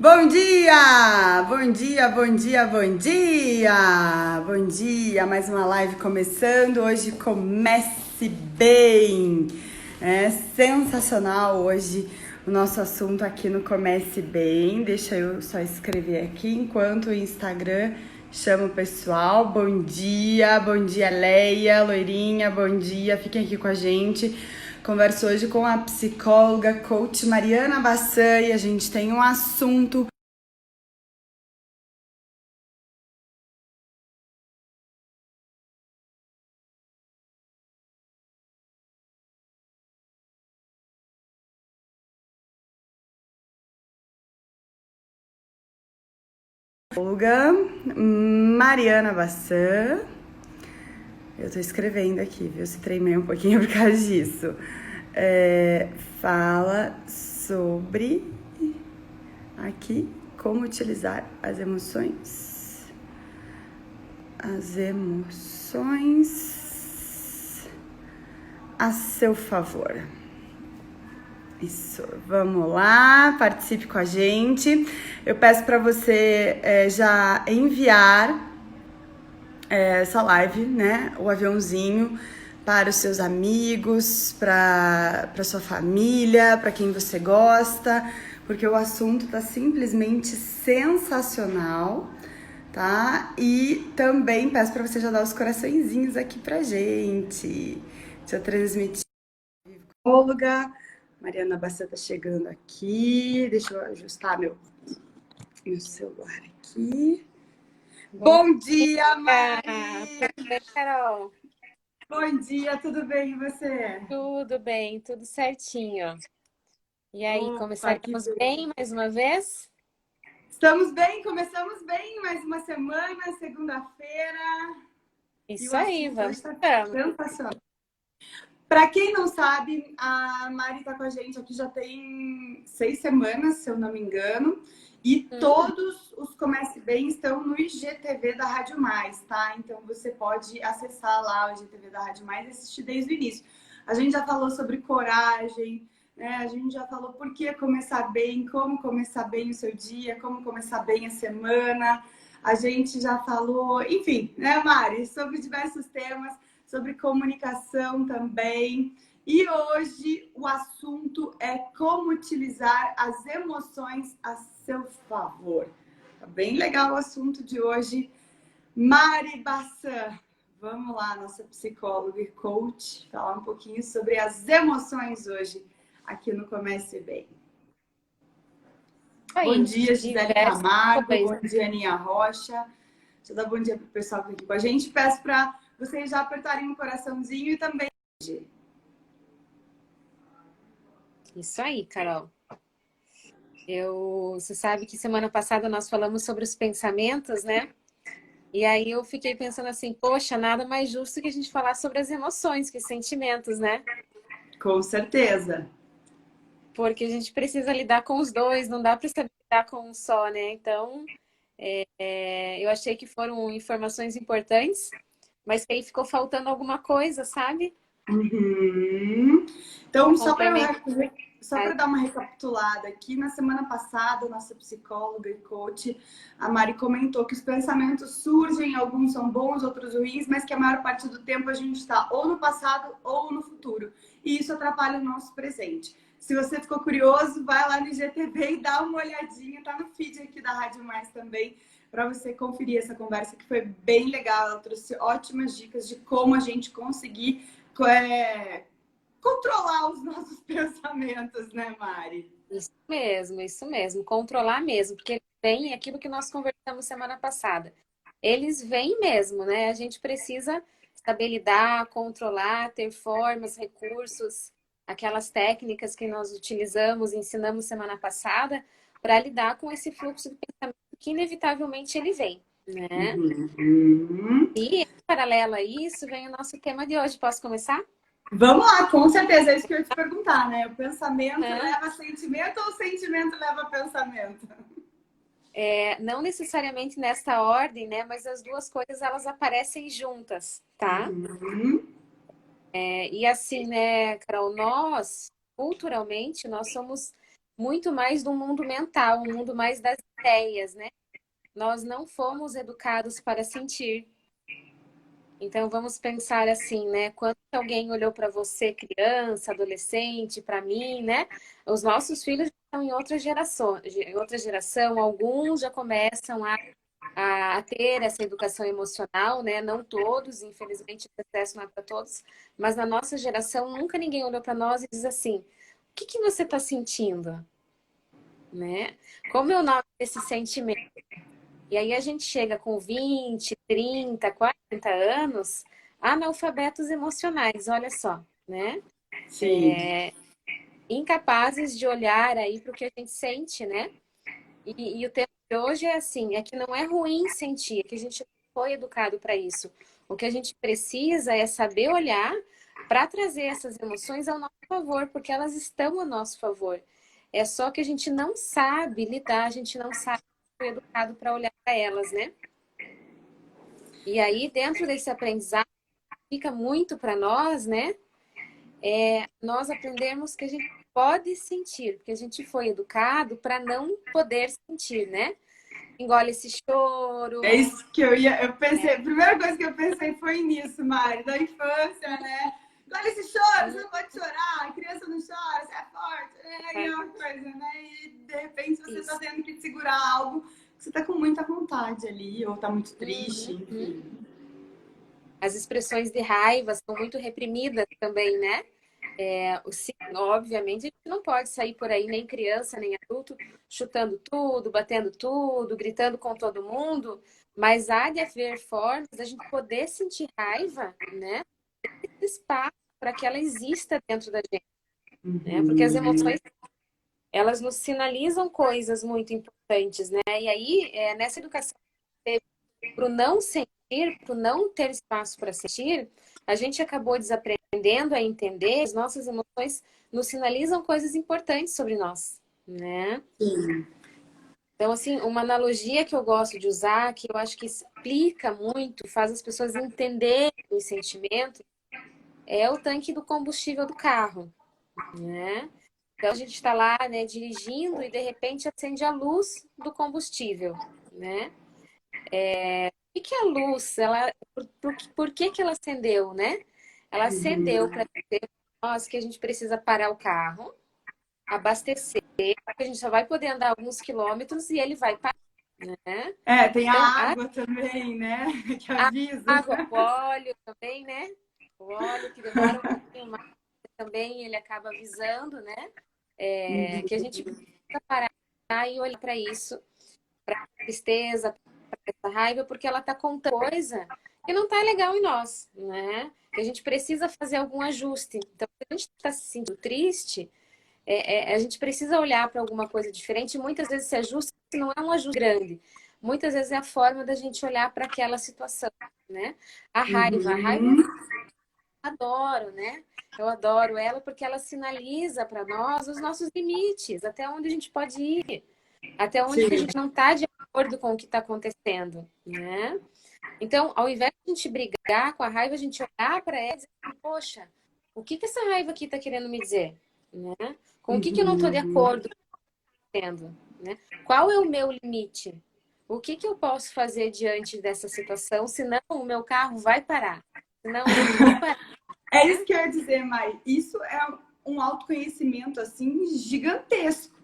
Bom dia! Bom dia, bom dia, bom dia! Bom dia! Mais uma live começando. Hoje comece bem! É sensacional hoje o nosso assunto aqui no Comece Bem. Deixa eu só escrever aqui enquanto o Instagram chama o pessoal. Bom dia, Leia, loirinha, bom dia. Fiquem aqui com a gente. Converso hoje com a psicóloga, coach Mariana Bassan e a gente tem um assunto. Psicóloga Mariana Bassan. Eu tô escrevendo aqui, viu? Se tremei um pouquinho por causa disso. Fala sobre aqui como utilizar as emoções. As emoções a seu favor. Isso, vamos lá, participe com a gente. Eu peço para você já enviar essa live, né? O aviãozinho para os seus amigos, para sua família, para quem você gosta, porque o assunto tá simplesmente sensacional, tá? E também peço para você já dar os coraçõezinhos aqui pra gente. Deixa eu transmitir. Psicóloga Mariana Bassan tá chegando aqui. Deixa eu ajustar meu celular aqui. Bom dia, Mari! Tudo bem, Carol? Bom dia, tudo bem e você? Tudo bem, tudo certinho. E aí, Opa, que começaremos bem. bem mais uma vez? Estamos bem, começamos bem, mais uma semana, segunda-feira, e o Isso aí, assunto hoje vamos está que vamos. sensacional. Para quem não sabe, a Mari está com a gente aqui já tem 6 semanas, se eu não me engano, e Hum, todos os Comece Bem estão no IGTV da Rádio Mais, tá? Então você pode acessar lá o IGTV da Rádio Mais e assistir desde o início. A gente já falou sobre coragem, né? A gente já falou por que começar bem, como começar bem o seu dia, como começar bem a semana. A gente já falou, enfim, né, Mari, sobre diversos temas, sobre comunicação também. E hoje o assunto é como utilizar as emoções a seu favor. Tá bem legal o assunto de hoje. Mari Bassan, vamos lá, nossa psicóloga e coach, falar um pouquinho sobre as emoções hoje aqui no Comece Bem. Bom aí, dia, Gisele diversas Camargo. coisas. Bom dia, Aninha Rocha. Deixa eu dar bom dia para o pessoal que está aqui com a gente. Peço para vocês já apertarem o coraçãozinho e também. Isso aí, Carol. Você sabe que semana passada nós falamos sobre os pensamentos, né? E aí eu fiquei pensando assim, poxa, nada mais justo que a gente falar sobre as emoções, que os sentimentos, né? Com certeza. Porque a gente precisa lidar com os dois, não dá para saber lidar com um só, né? Então, eu achei que foram informações importantes, mas que aí ficou faltando alguma coisa, sabe? Uhum. Então, Complemento. só para dar uma recapitulada aqui, na semana passada, nossa psicóloga e coach, a Mari comentou que os pensamentos surgem, alguns são bons, outros ruins, mas que a maior parte do tempo a gente está ou no passado ou no futuro. E isso atrapalha o nosso presente. Se você ficou curioso, vai lá no IGTV e dá uma olhadinha, tá no feed aqui da Rádio Mais também, para você conferir essa conversa que foi bem legal. Ela trouxe ótimas dicas de como a gente conseguir controlar os nossos pensamentos, né, Mari? Isso mesmo, controlar mesmo, porque vem aquilo que nós conversamos semana passada. Eles vêm mesmo, né? A gente precisa saber lidar, controlar, ter formas, recursos, aquelas técnicas que nós utilizamos, ensinamos semana passada, para lidar com esse fluxo de pensamento que inevitavelmente ele vem, né? Uhum. E, em paralelo a isso, vem o nosso tema de hoje. Posso começar? Vamos lá, com certeza, é isso que eu ia te perguntar, né? O pensamento Hã? leva sentimento ou o sentimento leva pensamento? Não necessariamente nesta ordem, né? Mas as duas coisas elas aparecem juntas, tá? Uhum. E assim, né, Carol, nós culturalmente nós somos muito mais do mundo mental, um mundo mais das ideias, né? Nós não fomos educados para sentir. Então vamos pensar assim, né? Quando alguém olhou para você, criança, adolescente, para mim, né? Os nossos filhos estão em outra geração, alguns já começam a ter essa educação emocional, né? Não todos, infelizmente, o processo não é para todos, mas na nossa geração nunca ninguém olhou para nós e diz assim: o que que você está sentindo, né? Como é o nome desse sentimento? E aí a gente chega com 20, 30, 40 anos, analfabetos emocionais, olha só, né? Sim. Incapazes de olhar aí para o que a gente sente, né? E o tema de hoje é assim, é que não é ruim sentir, é que a gente foi educado para isso. O que a gente precisa é saber olhar para trazer essas emoções ao nosso favor, porque elas estão a nosso favor. É só que a gente não sabe lidar, a gente não sabe ser educado para olhar para elas, né? E aí, dentro desse aprendizado, fica muito para nós, né? Nós aprendemos que a gente pode sentir, porque a gente foi educado para não poder sentir, né? Engole esse choro. É isso que eu pensei, a primeira coisa que eu pensei foi nisso, Mari, da infância, né? Olha esse choro, você não pode chorar, a criança não chora, você é forte, é uma coisa, né? E de repente você está tendo que segurar algo que você está com muita vontade ali, ou está muito triste, enfim. As expressões de raiva são muito reprimidas também, né? Obviamente, a gente não pode sair por aí, nem criança, nem adulto, chutando tudo, batendo tudo, gritando com todo mundo, mas há de haver formas da gente poder sentir raiva, né? Esse espaço para que ela exista dentro da gente, né? Porque as emoções, elas nos sinalizam coisas muito importantes, né? E aí, nessa educação para o não sentir, para o não ter espaço para sentir, a gente acabou desaprendendo a entender as nossas emoções nos sinalizam coisas importantes sobre nós, né? Sim. Então, assim, uma analogia que eu gosto de usar, que eu acho que explica muito, faz as pessoas entenderem os sentimentos, é o tanque do combustível do carro, né? Então, a gente está lá, né, dirigindo e, de repente, acende a luz do combustível, né? Que a luz, por que que ela acendeu, né? Ela acendeu para dizer para nós que a gente precisa parar o carro, abastecer, porque a gente só vai poder andar alguns quilômetros e ele vai parar, né? Tem a Então, água também, né? Que a avisa. água, o óleo também, né? O óleo que demora um pouquinho mais também, ele acaba avisando, né? Que a gente precisa parar e olhar para isso, para tristeza, essa raiva, porque ela está contando coisa que não está legal em nós, né? Que a gente precisa fazer algum ajuste. Então, se a gente está se sentindo triste, a gente precisa olhar para alguma coisa diferente. E muitas vezes esse ajuste não é um ajuste grande. Muitas vezes é a forma da gente olhar para aquela situação, né? A raiva eu adoro, né? Eu adoro ela porque ela sinaliza para nós os nossos limites, até onde a gente pode ir, até onde que a Sim. gente não está de acordo com o que está acontecendo, né? Então, ao invés de a gente brigar com a raiva, a gente olhar para ela e dizer, poxa, o que que essa raiva aqui está querendo me dizer? Né? Com o que eu não estou de acordo com, né? Qual é o meu limite? O que que eu posso fazer diante dessa situação? Senão o meu carro vai parar. Senão eu vou parar. É isso que eu ia dizer, Mai. Isso é um autoconhecimento assim gigantesco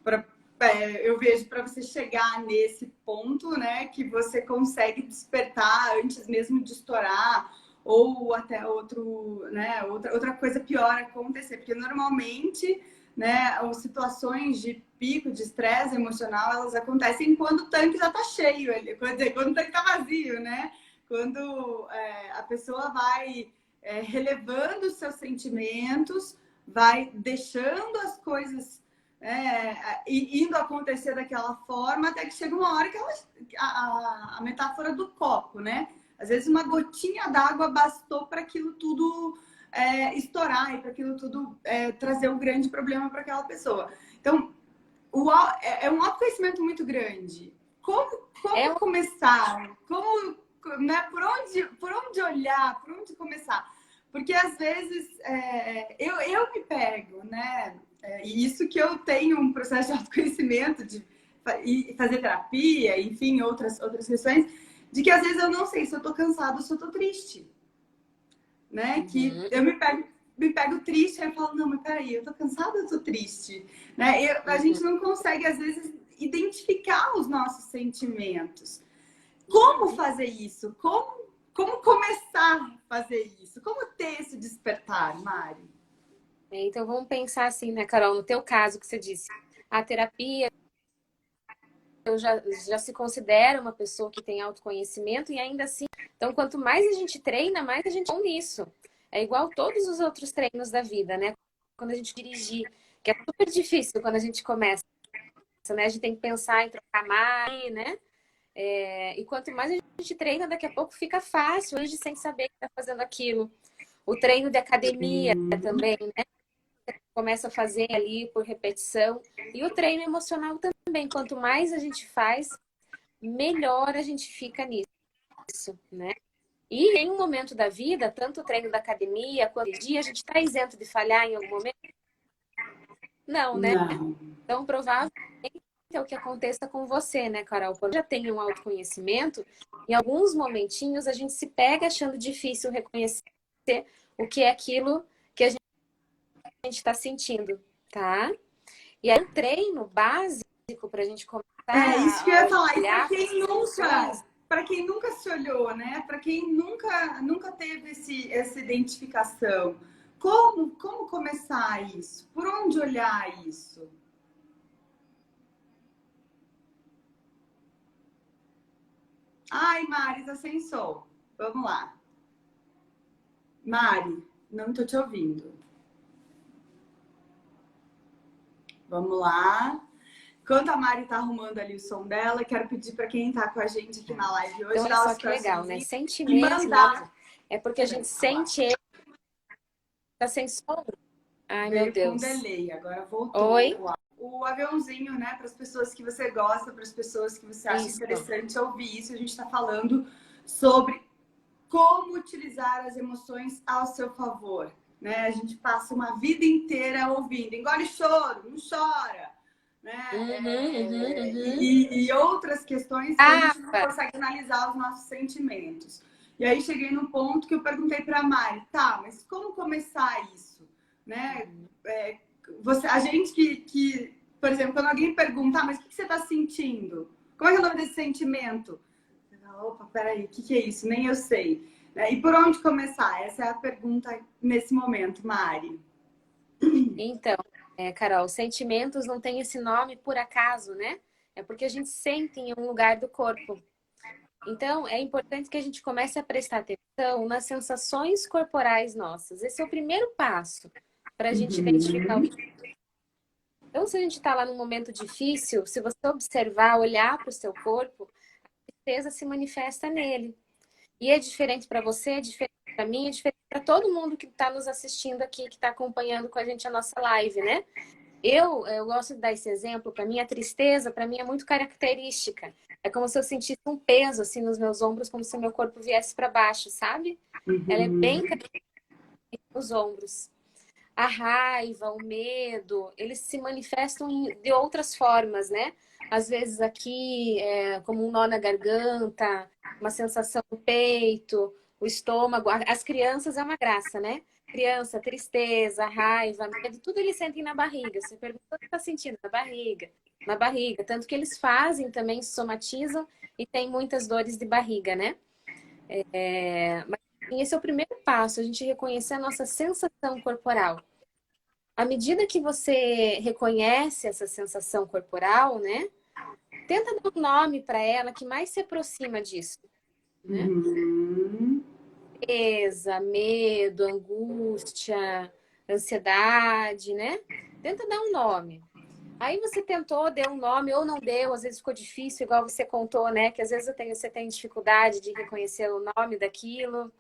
eu vejo para você chegar nesse ponto, né, que você consegue despertar antes mesmo de estourar ou até outra coisa pior acontecer, porque normalmente, né, as situações de pico de estresse emocional, elas acontecem quando o tanque já tá cheio, quando o tanque tá vazio, né? Quando a pessoa vai relevando os seus sentimentos, vai deixando as coisas indo acontecer daquela forma, até que chega uma hora que a metáfora do copo, né? Às vezes uma gotinha d'água bastou para aquilo tudo estourar e para aquilo tudo trazer um grande problema para aquela pessoa. Então, é um autoconhecimento muito grande. Como começar? Como, né, por onde olhar? Por onde começar? Porque às vezes eu me pego, né? E isso que eu tenho um processo de autoconhecimento, de fazer terapia, enfim, outras questões, de que às vezes eu não sei se eu tô cansada ou se eu tô triste. Né? Que eu me pego triste, aí eu falo, não, mas peraí, eu tô cansada ou eu tô triste? Né? A gente não consegue, às vezes, identificar os nossos sentimentos. Como fazer isso? Como começar a fazer isso? Como ter esse despertar, Mari? Então vamos pensar assim, né, Carol, no teu caso que você disse, a terapia, eu já se considera uma pessoa que tem autoconhecimento e ainda assim, então quanto mais a gente treina, mais a gente é bom nisso. É igual todos os outros treinos da vida, né? Quando a gente dirigir, que é super difícil quando a gente começa, né? A gente tem que pensar em trocar mais, né? E quanto mais a gente treina, daqui a pouco fica fácil, hoje sem saber que está fazendo aquilo. O treino de academia também, né? Começa a fazer ali por repetição. E o treino emocional também. Quanto mais a gente faz, melhor a gente fica nisso, né? E em um momento da vida, tanto o treino da academia quanto o dia, a gente está isento de falhar em algum momento? Não, né? Não. Então, provavelmente é o que aconteça com você, né, Carol? Quando já tem um autoconhecimento, em alguns momentinhos a gente se pega achando difícil reconhecer o que é aquilo que a gente está sentindo, tá? E aí, um treino básico para a gente começar Isso que eu ia falar. E olhar para essas emoções. para quem nunca se olhou, né? Para quem nunca teve essa identificação, como começar isso? Por onde olhar isso? Ai, Mari, tá sem som. Vamos lá. Mari, não tô te ouvindo. Vamos lá. Enquanto a Mari tá arrumando ali o som dela, quero pedir para quem tá com a gente aqui na live hoje, Então, olha só que legal, né? Sentimento mandar. é porque a gente sente ele, tá sem som. Ai, meu Deus. Com delay, agora voltou. Oi? O aviãozinho, né, para as pessoas que você gosta, para as pessoas que você acha interessante ouvir isso. A gente está falando sobre como utilizar as emoções ao seu favor, né? A gente passa uma vida inteira ouvindo, engole choro, não chora, né? E outras questões que a gente não consegue analisar os nossos sentimentos. E aí cheguei num ponto que eu perguntei para a Mari, tá, mas como começar isso, né? A gente que, por exemplo, quando alguém pergunta, mas o que você está sentindo? Como é que é o nome desse sentimento? Opa, peraí, o que é isso? Nem eu sei. E por onde começar? Essa é a pergunta nesse momento, Mari. Então, Carol, sentimentos não tem esse nome por acaso, né? É porque a gente sente em um lugar do corpo. Então, é importante que a gente comece a prestar atenção nas sensações corporais nossas. Esse é o primeiro passo para a gente identificar o que. Então, se a gente está lá num momento difícil, se você observar, olhar para o seu corpo, a tristeza se manifesta nele. E é diferente para você, é diferente para mim, é diferente para todo mundo que está nos assistindo aqui, que está acompanhando com a gente a nossa live, né? Eu gosto de dar esse exemplo. Para mim, a tristeza, para mim, é muito característica. É como se eu sentisse um peso assim nos meus ombros, como se o meu corpo viesse para baixo, sabe? Ela é bem característica nos ombros. A raiva, o medo, eles se manifestam de outras formas, né? Às vezes aqui, como um nó na garganta, uma sensação no peito, o estômago. As crianças é uma graça, né? Criança, tristeza, raiva, medo, tudo eles sentem na barriga. Você pergunta o que está sentindo? Na barriga. Na barriga. Tanto que eles fazem também, somatizam e tem muitas dores de barriga, né? Mas esse é o primeiro passo, a gente reconhecer a nossa sensação corporal. À medida que você reconhece essa sensação corporal, né? Tenta dar um nome para ela que mais se aproxima disso, né? Tristeza, medo, angústia, ansiedade, né? Tenta dar um nome. Aí você tentou, deu um nome ou não deu, às vezes ficou difícil, igual você contou, né? Que às vezes você tem dificuldade de reconhecer o nome daquilo.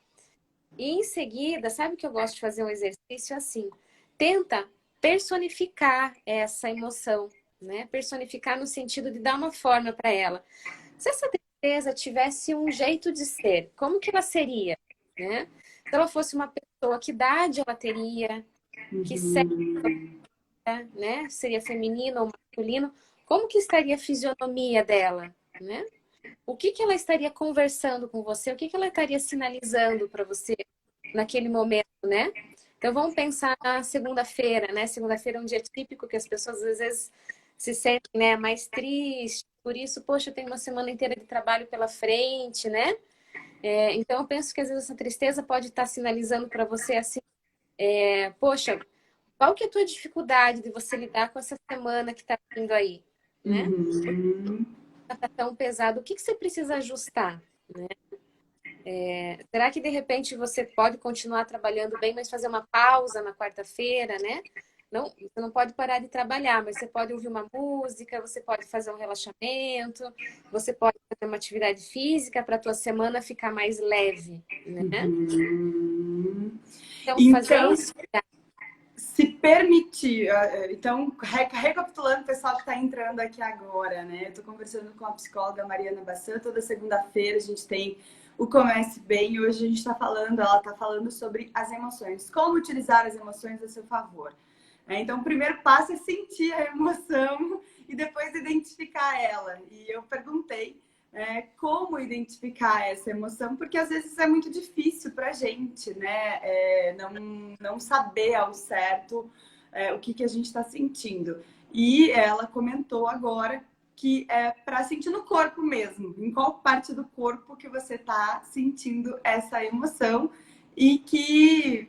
E em seguida, sabe que eu gosto de fazer um exercício assim? Tenta personificar essa emoção, né? Personificar no sentido de dar uma forma para ela. Se essa tristeza tivesse um jeito de ser, como que ela seria, né? Se ela fosse uma pessoa, que idade ela teria, que sexo, né? Seria feminino ou masculino? Como que estaria a fisionomia dela, né? O que que ela estaria conversando com você? O que que ela estaria sinalizando para você naquele momento, né? Então vamos pensar na segunda-feira, né? Segunda-feira é um dia típico que as pessoas às vezes se sentem, né, mais tristes. Por isso, poxa, eu tenho uma semana inteira de trabalho pela frente, né? Então eu penso que às vezes essa tristeza pode estar sinalizando para você assim, poxa, qual que é a tua dificuldade de você lidar com essa semana que está vindo aí, né? Uhum. Tá tão pesado, o que que você precisa ajustar? Será que de repente você pode continuar trabalhando bem, mas fazer uma pausa na quarta-feira, né? Não, você não pode parar de trabalhar, mas você pode ouvir uma música, você pode fazer um relaxamento, você pode fazer uma atividade física para a tua semana ficar mais leve, né? Uhum. Então, fazer Então, isso. se permitir, então, recapitulando o pessoal que está entrando aqui agora, né? Eu estou conversando com a psicóloga Mariana Bassan, toda segunda-feira a gente tem o Comece Bem, e hoje a gente está falando, ela está falando sobre as emoções, como utilizar as emoções a seu favor. Então, o primeiro passo é sentir a emoção e depois identificar ela. E eu perguntei como identificar essa emoção, porque às vezes é muito difícil para a gente, né? Não saber ao certo o que a gente está sentindo. E ela comentou agora que é para sentir no corpo mesmo, em qual parte do corpo que você está sentindo essa emoção e que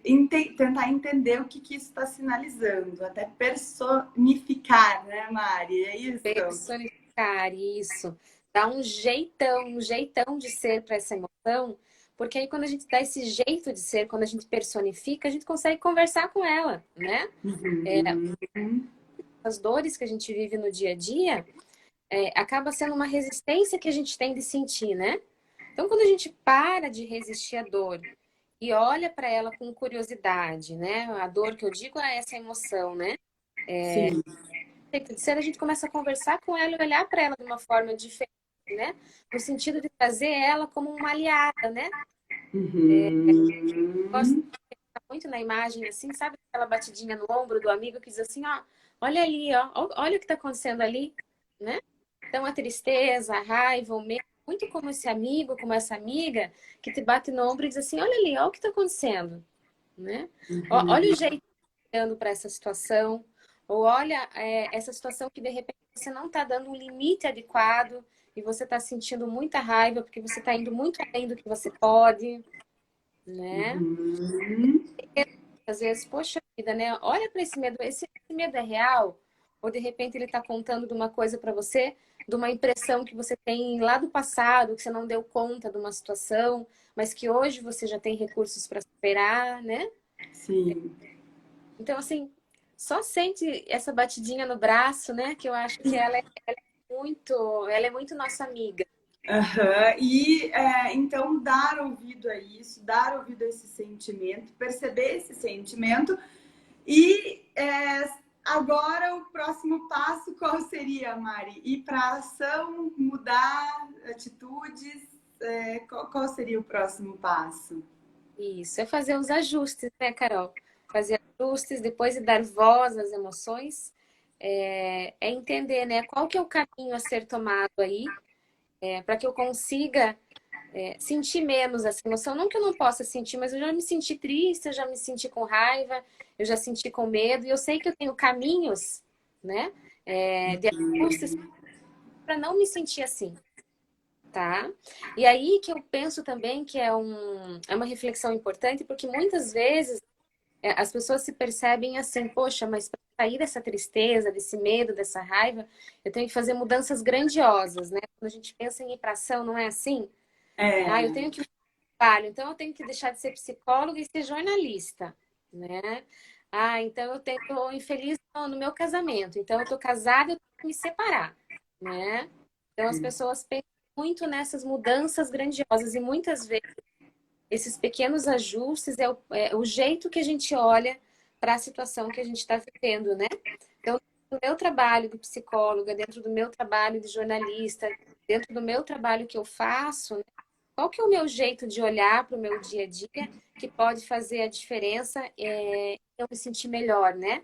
tentar entender o que isso está sinalizando, até personificar, né, Mari? É isso? Personificar isso. Dá um jeitão de ser para essa emoção, porque aí quando a gente dá esse jeito de ser, quando a gente personifica, a gente consegue conversar com ela, né? Uhum. As dores que a gente vive no dia a dia, acaba sendo uma resistência que a gente tem de sentir, né? Então, quando a gente para de resistir à dor e olha para ela com curiosidade, né? A dor que eu digo é essa emoção, né? Sim. Jeito de ser, a gente começa a conversar com ela e olhar para ela de uma forma diferente, né? No sentido de trazer ela como uma aliada, né? Gosto Uhum. de pensar muito na imagem, assim, sabe? Aquela batidinha no ombro do amigo que diz assim, ó, olha ali, ó, olha o que está acontecendo ali, né? Então, a tristeza, a raiva, o medo, muito como esse amigo, como essa amiga que te bate no ombro e diz assim, olha ali, olha o que está acontecendo, né? Olha o jeito que olhando para essa situação, ou olha essa situação que de repente você não está dando um limite adequado e você está sentindo muita raiva porque você está indo muito além do que você pode, né? Uhum. Às vezes, poxa vida, né? Olha para esse medo é real? Ou de repente ele está contando de uma coisa para você, de uma impressão que você tem lá do passado, que você não deu conta de uma situação, mas que hoje você já tem recursos para superar, né? Sim. Então, assim, só sente essa batidinha no braço, né? Que eu acho que ela é muito nossa amiga. Uhum. E então dar ouvido a isso, dar ouvido a esse sentimento, perceber esse sentimento e agora o próximo passo qual seria, Mari? Ir para ação, mudar atitudes, qual seria o próximo passo? Isso, é fazer os ajustes, né, Carol? Fazer ajustes, depois de dar voz às emoções, é entender, né, qual que é o caminho a ser tomado aí, para que eu consiga sentir menos essa emoção. Não que eu não possa sentir, mas eu já me senti triste, eu já me senti com raiva, eu já senti com medo, e eu sei que eu tenho caminhos, né, de ajustes para não me sentir assim. Tá? E aí que eu penso também que é uma reflexão importante, porque muitas vezes as pessoas se percebem assim, poxa, mas para sair dessa tristeza, desse medo, dessa raiva, eu tenho que fazer mudanças grandiosas, né? Quando a gente pensa em ir para ação, não é assim? Ah, eu É, tenho que trabalho, então eu tenho que deixar de ser psicóloga e ser jornalista, né? Ah, então tô infeliz no meu casamento, então eu tô casada, eu tenho que me separar, né? Então as pessoas pensam muito nessas mudanças grandiosas e muitas vezes esses pequenos ajustes é o jeito que a gente olha para a situação que a gente está vivendo, né? Então, no meu trabalho de psicóloga, dentro do meu trabalho de jornalista, dentro do meu trabalho que eu faço, né? Qual que é o meu jeito de olhar para o meu dia a dia que pode fazer a diferença eu me sentir melhor, né?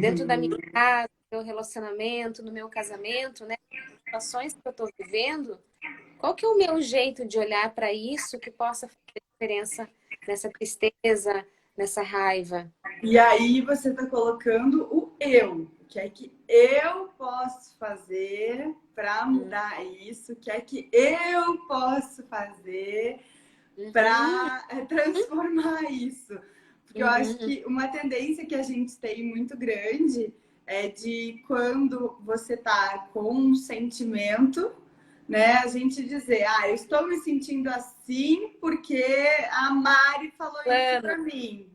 Dentro da minha casa, no meu relacionamento, no meu casamento, né? As situações que eu estou vivendo, qual que é o meu jeito de olhar para isso que possa fazer diferença nessa tristeza, nessa raiva? E aí você está colocando o eu. O que é que eu posso fazer para mudar isso? O que é que eu posso fazer para transformar isso? Porque eu acho que uma tendência que a gente tem muito grande é de quando você tá com um sentimento, né, a gente dizer, eu estou me sentindo assim porque a Mari falou isso Plano, para mim.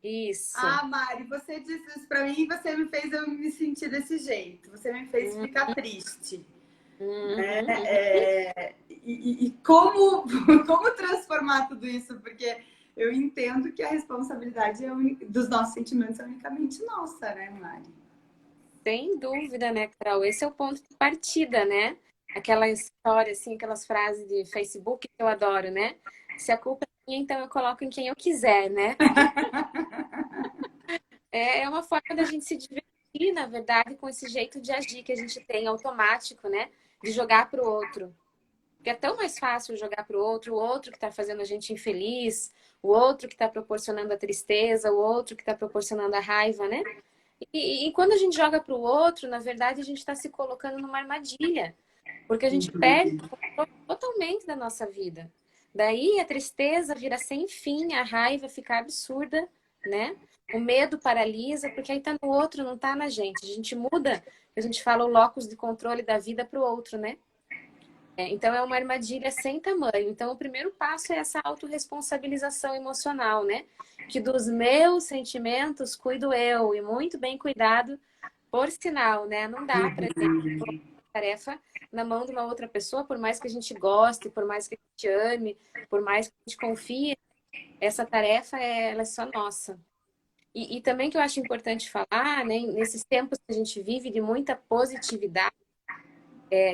isso. Mari, você disse isso pra mim e você me fez eu me sentir desse jeito. Você me fez Uhum, ficar triste. uhum. E como, como transformar tudo isso? Porque eu entendo que a responsabilidade dos nossos sentimentos é unicamente nossa, né, Mari? Sem dúvida, né, Carol? Esse é o ponto de partida, né? Aquela história, assim, aquelas frases de Facebook que eu adoro, né? Se a culpa é minha, então eu coloco em quem eu quiser, né? É uma forma da gente se divertir, na verdade, com esse jeito de agir que a gente tem automático, né? De jogar para o outro. Porque é tão mais fácil jogar para o outro que está fazendo a gente infeliz, o outro que está proporcionando a tristeza, o outro que está proporcionando a raiva, né? E quando a gente joga para o outro, na verdade, a gente está se colocando numa armadilha, porque a gente perde o controle totalmente da nossa vida. Daí a tristeza vira sem fim, a raiva fica absurda, né? O medo paralisa, porque aí tá no outro, não tá na gente. A gente muda, a gente fala o locus de controle da vida para o outro, né? Então é uma armadilha sem tamanho. Então o primeiro passo é essa autorresponsabilização emocional, né? Que dos meus sentimentos cuido eu, e muito bem cuidado, por sinal, né? Não dá para gente colocar a tarefa na mão de uma outra pessoa, por mais que a gente goste, por mais que a gente ame, por mais que a gente confie, essa tarefa ela é só nossa. E também que eu acho importante falar, né? Nesses tempos que a gente vive de muita positividade,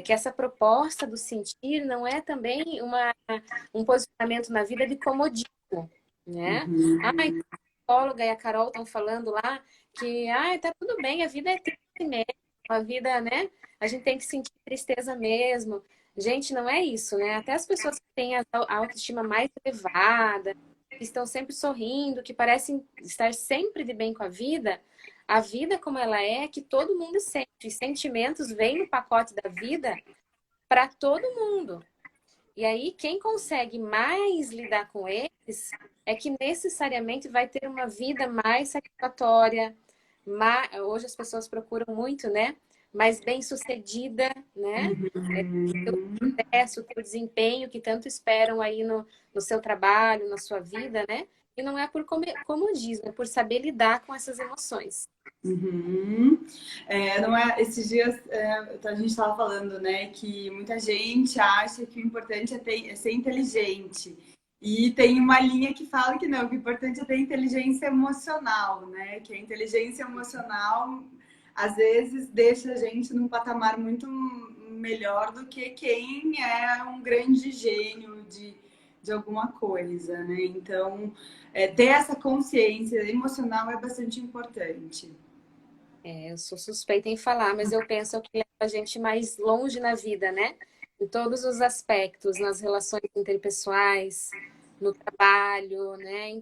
que essa proposta do sentir não é também um posicionamento na vida de comodismo, né? A psicóloga e a Carol estão falando lá que tá tudo bem, a vida é triste mesmo, a vida, né? A gente tem que sentir tristeza mesmo. Gente, não é isso, né? Até as pessoas que têm a autoestima mais elevada, que estão sempre sorrindo, que parecem estar sempre de bem com a vida como ela é que todo mundo sente. Os sentimentos vêm no pacote da vida para todo mundo. E aí, quem consegue mais lidar com eles é que necessariamente vai ter uma vida mais satisfatória. Hoje as pessoas procuram muito, né? Mais bem-sucedida, né? O sucesso, o teu desempenho que tanto esperam aí no seu trabalho, na sua vida, né? E não é por comodismo, é por saber lidar com essas emoções. Uhum. Não é, esses dias a gente estava falando, né, que muita gente acha que o importante é ser inteligente. E tem uma linha que fala que não, que o importante é ter inteligência emocional, né? Que a inteligência emocional às vezes deixa a gente num patamar muito melhor do que quem é um grande gênio de alguma coisa, né? Então, ter essa consciência emocional é bastante importante. Eu sou suspeita em falar, mas eu penso que leva a gente mais longe na vida, né? Em todos os aspectos, nas relações interpessoais, no trabalho, né? Em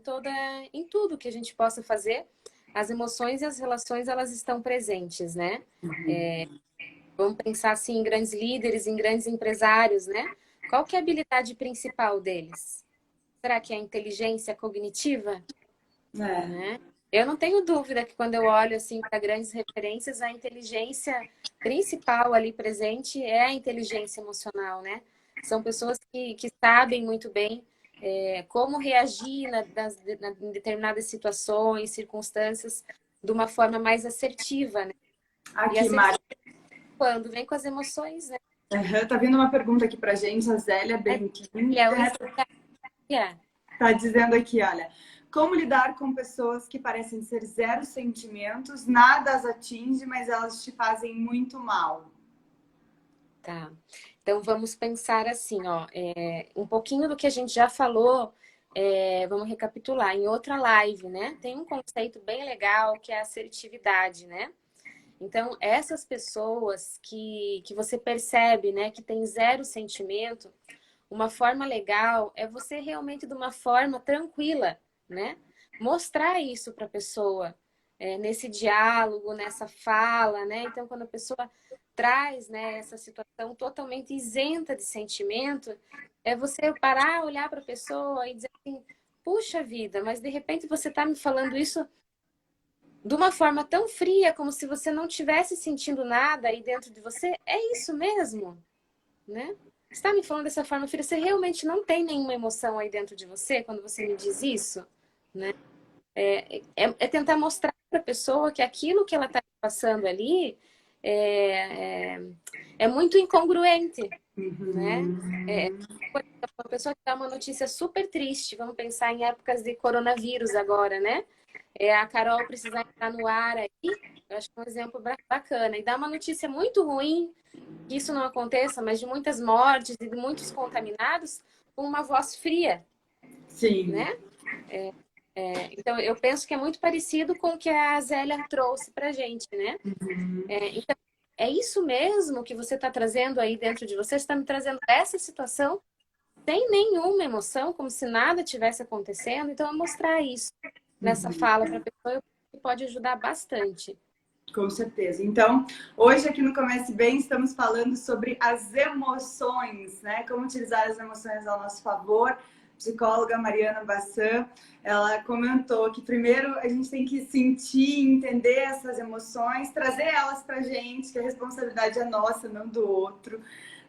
tudo que a gente possa fazer, as emoções e as relações elas estão presentes, né? Vamos pensar assim em grandes líderes, em grandes empresários, né? Qual que é a habilidade principal deles? Será que é a inteligência cognitiva? É. Né? Eu não tenho dúvida que quando eu olho assim para grandes referências, a inteligência principal ali presente é a inteligência emocional, né? São pessoas que sabem muito bem como reagir em determinadas situações, circunstâncias, de uma forma mais assertiva, né? E Aqui, Mari. assertiva quando vem com as emoções, né? Tá vindo uma pergunta aqui pra gente, a Zélia Benquim. Oi, Célia. Tá dizendo aqui, olha, como lidar com pessoas que parecem ser zero sentimentos, nada as atinge, mas elas te fazem muito mal. Tá. Então vamos pensar assim, ó, um pouquinho do que a gente já falou vamos recapitular, em outra live, né? Tem um conceito bem legal que é a assertividade, né? Então, essas pessoas que você percebe, né, que tem zero sentimento, uma forma legal é você realmente, de uma forma tranquila, né? Mostrar isso para a pessoa, nesse diálogo, nessa fala, né? Então, quando a pessoa traz, né, essa situação totalmente isenta de sentimento, é você parar, olhar para a pessoa e dizer assim, puxa vida, mas de repente você está me falando isso de uma forma tão fria, como se você não tivesse sentindo nada aí dentro de você. É isso mesmo, né? Você está me falando dessa forma fria, você realmente não tem nenhuma emoção aí dentro de você quando você me diz isso, né? É tentar mostrar para a pessoa que aquilo que ela está passando ali é, é, é muito incongruente, né? Por exemplo, uma pessoa que dá uma notícia super triste, vamos pensar em épocas de coronavírus agora, né? A Carol precisar entrar no ar aí, eu acho que é um exemplo bacana. E dá uma notícia muito ruim, que isso não aconteça, mas de muitas mortes e de muitos contaminados, com uma voz fria, Sim. né? Então, eu penso que é muito parecido com o que a Zélia trouxe pra gente, né? Então, é isso mesmo que você está trazendo aí dentro de você? Você está me trazendo essa situação sem nenhuma emoção, como se nada tivesse acontecendo. Então, é mostrar isso nessa fala para a pessoa pode ajudar bastante. Com certeza. Então, hoje aqui no Comece Bem estamos falando sobre as emoções, né? Como utilizar as emoções ao nosso favor. Psicóloga Mariana Bassan, ela comentou que primeiro a gente tem que sentir, entender essas emoções, trazer elas pra gente, que a responsabilidade é nossa, não do outro,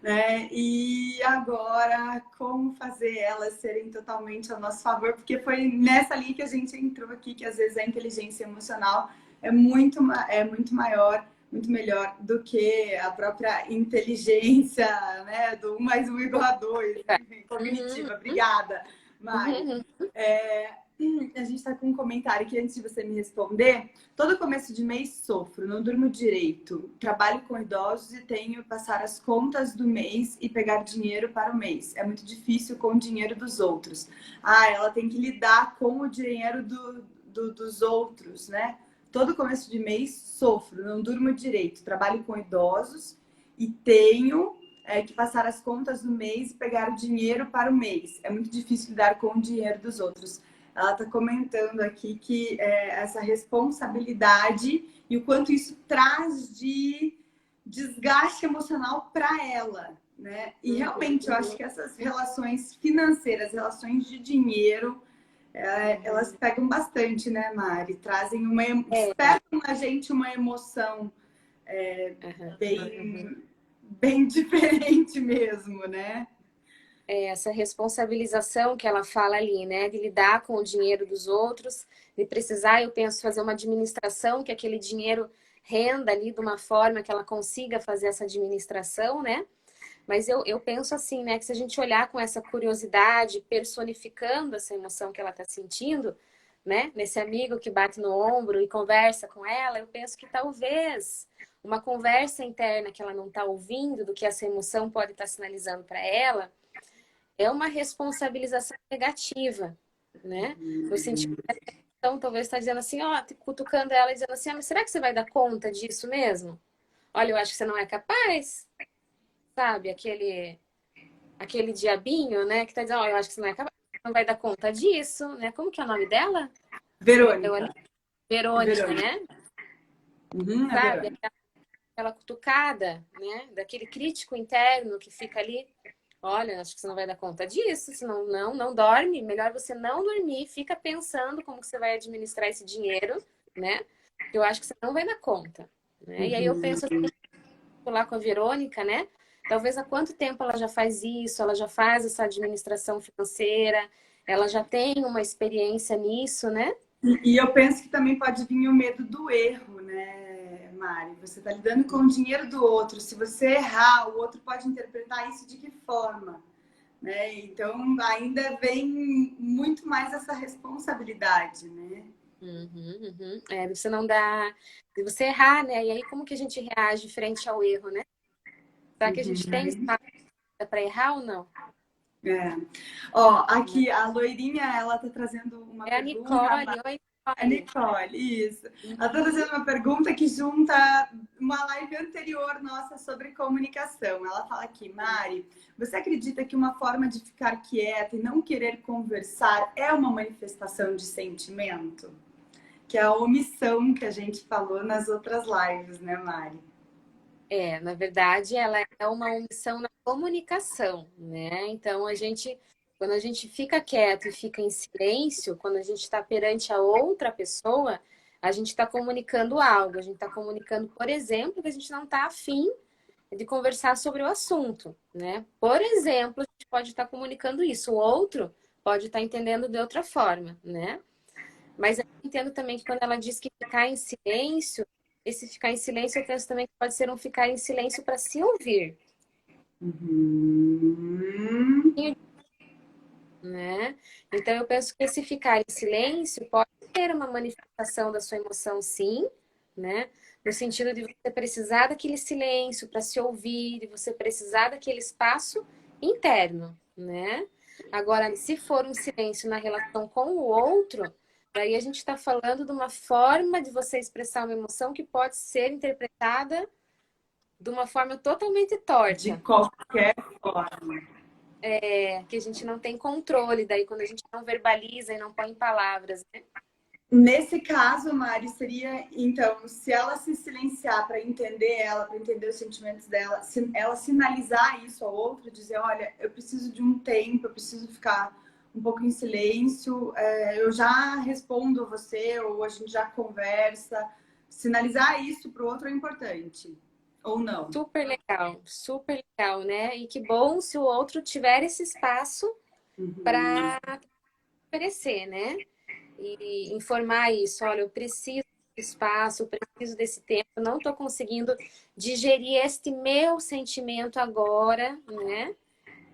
né? E agora, como fazer elas serem totalmente ao nosso favor, porque foi nessa linha que a gente entrou aqui, que às vezes a inteligência emocional é muito maior, muito melhor do que a própria inteligência, né? Do 1 mais 1 igual a 2, cognitiva. Obrigada, Mari. A gente está com um comentário aqui antes de você me responder. Todo começo de mês sofro, não durmo direito. Trabalho com idosos e tenho que passar as contas do mês e pegar dinheiro para o mês. É muito difícil com o dinheiro dos outros. Ela tem que lidar com o dinheiro dos outros, né? Todo começo de mês sofro, não durmo direito. Trabalho com idosos e tenho que passar as contas do mês e pegar o dinheiro para o mês. É muito difícil lidar com o dinheiro dos outros. Ela está comentando aqui que essa responsabilidade e o quanto isso traz de desgaste emocional para ela, né? E realmente eu acho que essas relações financeiras, relações de dinheiro, elas pegam bastante, né, Mari? Trazem despertam na gente uma emoção bem diferente mesmo, né? Essa responsabilização que ela fala ali, né? De lidar com o dinheiro dos outros, de precisar, eu penso, fazer uma administração, que aquele dinheiro renda ali de uma forma que ela consiga fazer essa administração, né? Mas eu penso assim, né? Que se a gente olhar com essa curiosidade, personificando essa emoção que ela está sentindo, né? Nesse amigo que bate no ombro e conversa com ela, eu penso que talvez uma conversa interna que ela não está ouvindo, do que essa emoção pode estar sinalizando para ela, é uma responsabilização negativa, né? No sentido que então, talvez está dizendo assim, ó, cutucando ela e dizendo assim, mas será que você vai dar conta disso mesmo? Olha, eu acho que você não é capaz, sabe? Aquele diabinho, né? Que tá dizendo, ó, eu acho que você não é capaz, não vai dar conta disso, né? Como que é o nome dela? Verônica. Verônica, né? Sabe? Verônica. Aquela cutucada, né? Daquele crítico interno que fica ali. Olha, acho que você não vai dar conta disso, senão não dorme. Melhor você não dormir, fica pensando como que você vai administrar esse dinheiro, né? Eu acho que você não vai dar conta, né? E aí eu penso assim, lá com a Verônica, né? Talvez há quanto tempo ela já faz isso, ela já faz essa administração financeira, ela já tem uma experiência nisso, né? E eu penso que também pode vir o medo do erro, né, Mari? Você está lidando com o dinheiro do outro. Se você errar, o outro pode interpretar isso de que forma? Né? Então, ainda vem muito mais essa responsabilidade, né? Você não dá... Se você errar, né? E aí como que a gente reage frente ao erro, né? Será que a gente tem espaço para errar ou não? É. Ó, aqui a loirinha, ela tá trazendo uma É a pergunta. Nicole. Oi, A Nicole. Nicole, isso. Ela tá Uhum. trazendo uma pergunta que junta uma live anterior nossa sobre comunicação. Ela fala aqui, Mari, você acredita que uma forma de ficar quieta e não querer conversar é uma manifestação de sentimento? Que é a omissão que a gente falou nas outras lives, né, Mari? Na verdade, ela é uma omissão na comunicação, né? Então, quando a gente fica quieto e fica em silêncio, quando a gente está perante a outra pessoa, a gente está comunicando algo. A gente está comunicando, por exemplo, que a gente não está afim de conversar sobre o assunto, né? Por exemplo, a gente pode estar comunicando isso, o outro pode estar entendendo de outra forma, né? Mas eu entendo também que quando ela diz que ficar em silêncio, esse ficar em silêncio, eu penso também que pode ser um ficar em silêncio para se ouvir, Uhum. né? Então eu penso que esse ficar em silêncio pode ser uma manifestação da sua emoção, sim, né? No sentido de você precisar daquele silêncio para se ouvir, de você precisar daquele espaço interno, né? Agora, se for um silêncio na relação com o outro, daí a gente está falando de uma forma de você expressar uma emoção que pode ser interpretada de uma forma totalmente De torta, qualquer forma. que a gente não tem controle, daí quando a gente não verbaliza e não põe em palavras, né? Nesse caso, Mari, seria, então, se ela se silenciar para entender ela, para entender os sentimentos dela, se ela sinalizar isso ao outro, dizer, olha, eu preciso de um tempo, eu preciso ficar um pouco em silêncio, eu já respondo a você, ou a gente já conversa. Sinalizar isso para o outro é importante, ou não? Super legal, né? E que bom se o outro tiver esse espaço Uhum. para oferecer, né? E informar isso, olha, eu preciso desse espaço, eu preciso desse tempo, eu não estou conseguindo digerir este meu sentimento agora, né?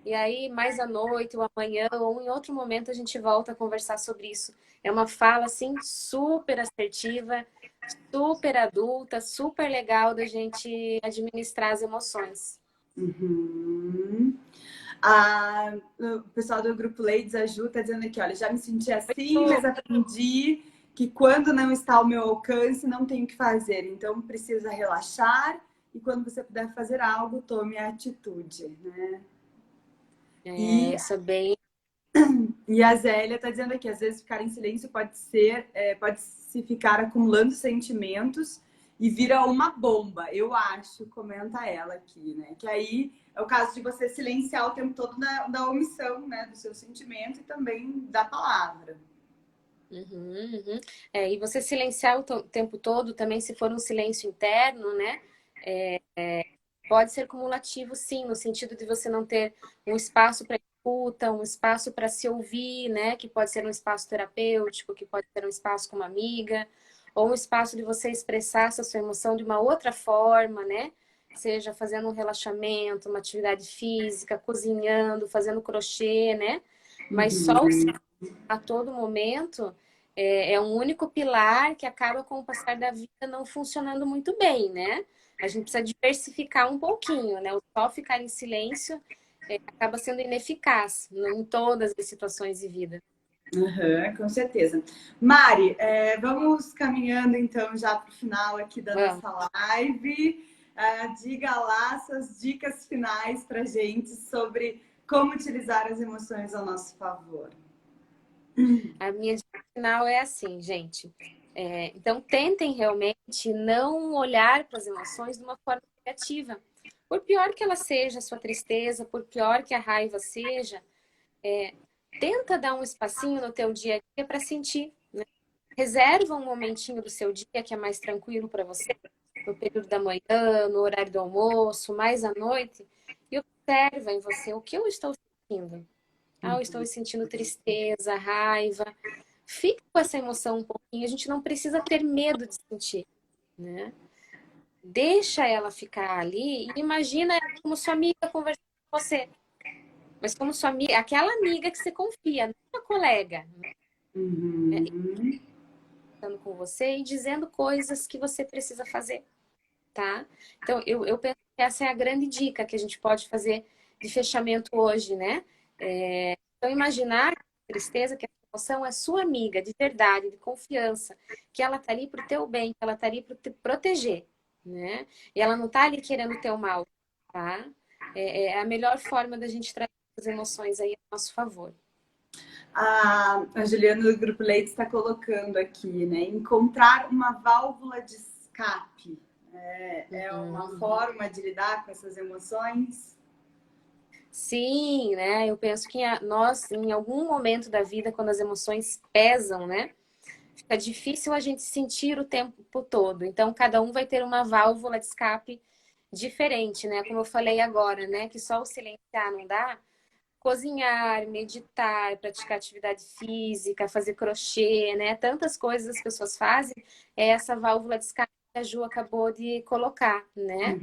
E aí, mais à noite, ou amanhã, ou em outro momento, a gente volta a conversar sobre isso. É uma fala, assim, super assertiva, super adulta, super legal da gente administrar as emoções. Uhum. O pessoal do grupo Ladies Ajuda está dizendo aqui, olha, já me senti assim, mas aprendi que quando não está ao meu alcance, não tenho o que fazer. Então, precisa relaxar e quando você puder fazer algo, tome a atitude, né? E, Isso é bem. e a Zélia está dizendo aqui, às vezes ficar em silêncio pode ser, pode se ficar acumulando sentimentos e vira uma bomba, eu acho, comenta ela aqui, né? Que aí é o caso de você silenciar o tempo todo da omissão, né? Do seu sentimento e também da palavra. Uhum, uhum. E você silenciar o tempo todo também, se for um silêncio interno, né? Pode ser cumulativo, sim, no sentido de você não ter um espaço para escuta, um espaço para se ouvir, né? Que pode ser um espaço terapêutico, que pode ser um espaço com uma amiga, ou um espaço de você expressar essa sua emoção de uma outra forma, né? Seja fazendo um relaxamento, uma atividade física, cozinhando, fazendo crochê, né? Mas só o Uhum. a todo momento é um único pilar que acaba com o passar da vida não funcionando muito bem, né? A gente precisa diversificar um pouquinho, né? O só ficar em silêncio acaba sendo ineficaz em todas as situações de vida. Uhum, com certeza. Mari, vamos caminhando então já para o final aqui da Vamos. nossa live. Diga lá suas dicas finais para gente sobre como utilizar as emoções ao nosso favor. A minha dica final é assim, gente. Então, tentem realmente não olhar para as emoções de uma forma negativa. Por pior que ela seja, a sua tristeza, por pior que a raiva seja, tenta dar um espacinho no teu dia a dia para sentir, né? Reserva um momentinho do seu dia que é mais tranquilo para você, no período da manhã, no horário do almoço, mais à noite, e observa em você o que eu estou sentindo. Eu estou sentindo tristeza, raiva. Fica com essa emoção um pouquinho, a gente não precisa ter medo de sentir, né? Deixa ela ficar ali e imagina ela como sua amiga conversando com você. Mas como sua amiga, aquela amiga que você confia, não uma colega, né? Uhum. Conversando com você e dizendo coisas que você precisa fazer, tá? Então, eu penso que essa é a grande dica que a gente pode fazer de fechamento hoje, né? Então, imaginar que a tristeza, que a emoção é sua amiga, de verdade, de confiança, que ela tá ali pro teu bem, que ela tá ali para te proteger, né? E ela não tá ali querendo o teu mal, tá? É a melhor forma da gente trazer as emoções aí a nosso favor. A Juliana do Grupo Leite está colocando aqui, né? Encontrar uma válvula de escape. É uma forma de lidar com essas emoções? Sim, né? Eu penso que nós, em algum momento da vida, quando as emoções pesam, né? Fica difícil a gente sentir o tempo todo. Então, cada um vai ter uma válvula de escape diferente, né? Como eu falei agora, né? Que só o silenciar não dá. Cozinhar, meditar, praticar atividade física, fazer crochê, né? Tantas coisas as pessoas fazem. É essa válvula de escape que a Ju acabou de colocar, né?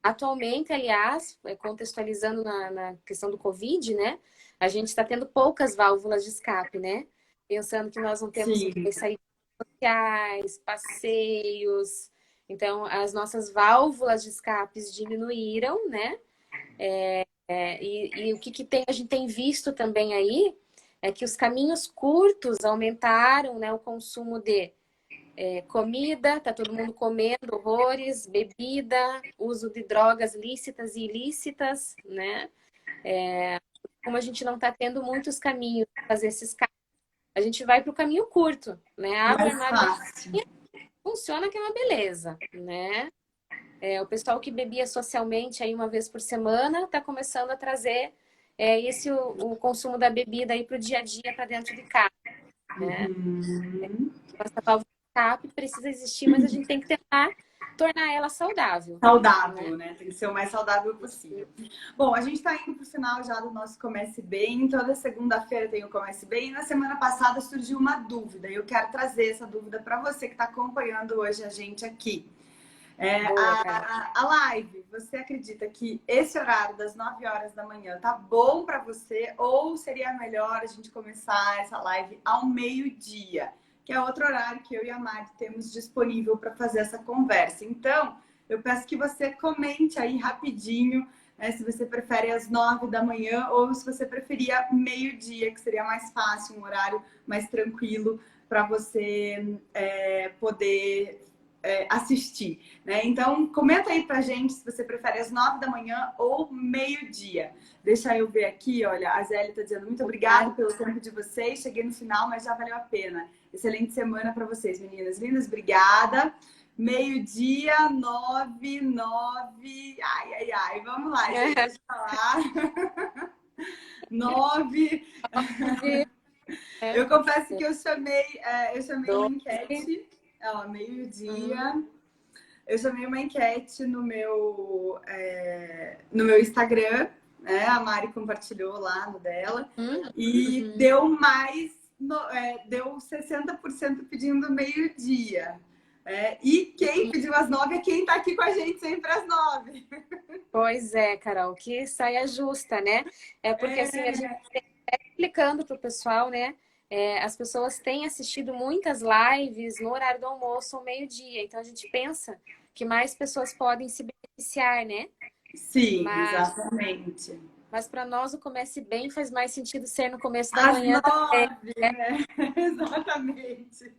Atualmente, aliás, contextualizando na questão do Covid, né? A gente está tendo poucas válvulas de escape, né? Pensando que nós não temos Sim. mais saídas sociais, passeios. Então, as nossas válvulas de escapes diminuíram, né? E o que tem, a gente tem visto também aí é que os caminhos curtos aumentaram, né, o consumo de comida, tá todo mundo comendo horrores, bebida, uso de drogas lícitas e ilícitas, né? Como a gente não está tendo muitos caminhos para fazer esses caminhos, a gente vai para o caminho curto, né? Abre o Mais armário da fácil. funciona que é uma beleza, né? O pessoal que bebia socialmente aí uma vez por semana está começando a trazer o consumo da bebida aí para o dia a dia, para dentro de casa, né? Uhum. Essa válvula de escape precisa existir, mas a gente tem que tentar tornar ela saudável, né? Saudável, né? Tem que ser o mais saudável possível. Bom, a gente está indo para o final já do nosso Comece Bem. Toda segunda-feira tem o Comece Bem. E na semana passada surgiu uma dúvida. E eu quero trazer essa dúvida para você que está acompanhando hoje a gente aqui. Boa, Carol. A live, você acredita que esse horário das 9 horas da manhã tá bom para você? Ou seria melhor a gente começar essa live ao meio-dia? Que é outro horário que eu e a Mari temos disponível para fazer essa conversa. Então, eu peço que você comente aí rapidinho, né, se você prefere às 9 da manhã ou se você preferia meio-dia, que seria mais fácil, um horário mais tranquilo para você poder assistir, né? Então, comenta aí pra gente se você prefere às 9 da manhã ou meio-dia. Deixa eu ver aqui, olha, a Zélia tá dizendo muito obrigada pelo tempo de vocês. Cheguei no final, mas já valeu a pena. Excelente semana para vocês, meninas lindas. Obrigada. Meio-dia, 9, 9. Ai, ai, ai. Vamos lá, gente. Deixa eu falar. 9. Eu confesso que eu chamei uma 12. enquete, ó, meio-dia. Eu chamei uma enquete no meu Instagram, né? A Mari compartilhou lá no dela. E deu deu 60% pedindo meio-dia. E quem pediu às 9 é quem tá aqui com a gente sempre às 9. Pois é, Carol, que saia justa, né? É porque assim, a gente explicando para o pessoal, né? As pessoas têm assistido muitas lives no horário do almoço ao meio-dia, então a gente pensa que mais pessoas podem se beneficiar, né? Sim, Mas, exatamente. mas para nós o Comece Bem faz mais sentido ser no começo da Às manhã também. 9, né? Exatamente.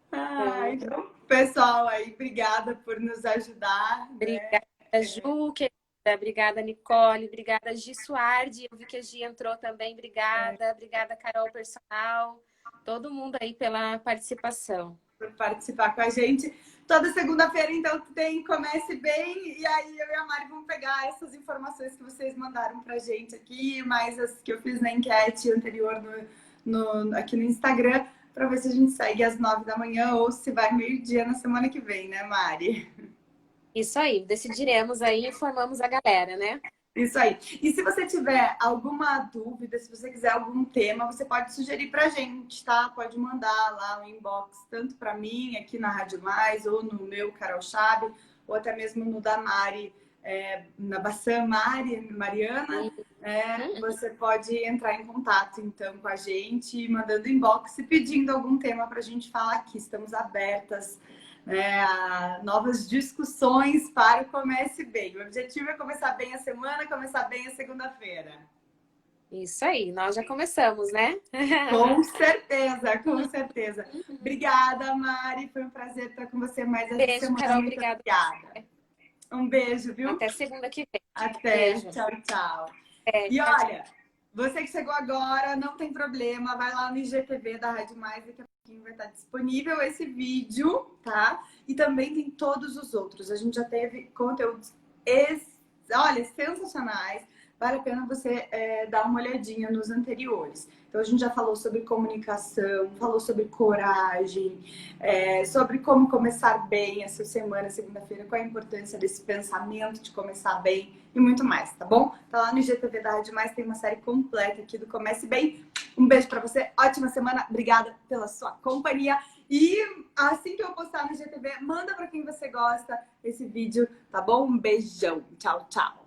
Então, Então, pessoal aí, obrigada por nos ajudar, né? obrigada, Ju, querida. Obrigada, Nicole. Obrigada, Gi Suardi. Eu vi que a Gi entrou também. Obrigada. Obrigada, Carol Personal. Todo mundo aí pela participação. Por participar com a gente. Toda segunda-feira, então, tem Comece Bem. E aí, eu e a Mari vamos pegar essas informações que vocês mandaram pra gente aqui, mais as que eu fiz na enquete anterior aqui no Instagram, para ver se a gente segue às 9 da manhã ou se vai meio-dia na semana que vem, né, Mari? Isso aí, decidiremos aí e informamos a galera, né? Isso aí. E se você tiver alguma dúvida, se você quiser algum tema, você pode sugerir pra gente, tá? Pode mandar lá no inbox, tanto para mim, aqui na Rádio Mais, ou no meu, Carol Chabe, ou até mesmo no da Mari, na Bassam Mariana. Você pode entrar em contato, então, com a gente, mandando inbox e pedindo algum tema pra gente falar aqui. Estamos abertas né, novas discussões para o Comece Bem. O objetivo é começar bem a semana, começar bem a segunda-feira. Isso aí, nós já começamos, né? Com certeza, com certeza. Obrigada, Mari. Foi um prazer estar com você mais essa Beijo, semana. Carol, Muito obrigada. obrigada. Um beijo, viu? Até segunda que vem. Até. Beijo. Tchau, tchau. É, E tchau, olha, você que chegou agora, não tem problema, vai lá no IGTV da Rádio Mais, daqui a pouquinho vai estar disponível esse vídeo, tá? E também tem todos os outros. A gente já teve conteúdos, olha, sensacionais. Vale a pena você dar uma olhadinha nos anteriores. Então, a gente já falou sobre comunicação, falou sobre coragem, sobre como começar bem essa semana, segunda-feira, qual a importância desse pensamento de começar bem e muito mais, tá bom? Tá lá no IGTV da Rádio Mais, tem uma série completa aqui do Comece Bem. Um beijo pra você, ótima semana, obrigada pela sua companhia. E assim que eu postar no IGTV, manda pra quem você gosta esse vídeo, tá bom? Um beijão, tchau, tchau.